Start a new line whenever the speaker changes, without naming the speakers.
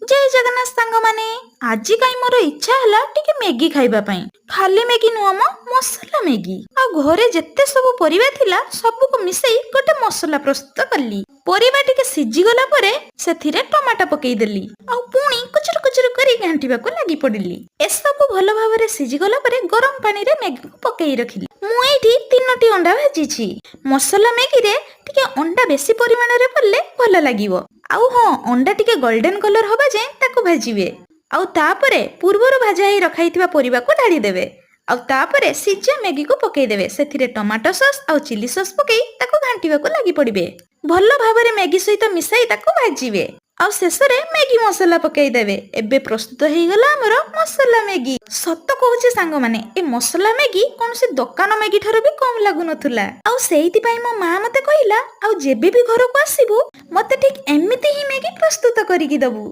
जय जगन्नाथ सांग माने आज कहीं मोर इच्छा है टिके मैगी खाइबा पई। खाली मैगी नुह मो मसला मैगी आ घरे जेते सब परिबा थिला सबु को मिसई गोटे मसला प्रस्तुत कली। परिबा टिके सिझी गला परे सेथिरे टमाटो पकेई देली आ पुणी कुचुर कुचुर करी घांटिबा को लागि पडिली। ए सब भलो भाबरे सिझी गला परे गरम पानी रे मैगी को पकेई रखिली। मु एठी 3टी अंडा भाजीछि। मसला मैगी रे टिके अंडा बेसी परिमाण रे पड़ले भलो लागिवो। आउ हाँ अंडा टिके गोल्डन कलर होबा जाए ताको भाजिबे। आउ तापरे पूर्वरु भाजा ही रखाइथिबा परिबा को ढाली देबे। आउ तापरे सिझा मैगी को पकेई देबे। सेथिरे टमाटो सॉस आउ चिली सॉस पकेई ताको घांटिबा को लागि पड़िबे। भलो भाबरे मैगी सहित मिसाई ताको भाजिबे। आउ शेषरे मैगी मसला पकेई देबे। एबे प्रस्तुत हेई गला हमर मसला मैगी। सत कहूची सांग माने ए मसला मैगी कोनसे दुकान मैगी ठारो भी कम लागु नथुला। आउ सेहिति पई मो मां मते कहिला आउ जेबे भी घर को आसीबू मते ठीक एमिति ही मैगी प्रस्तुत करिकि दबु।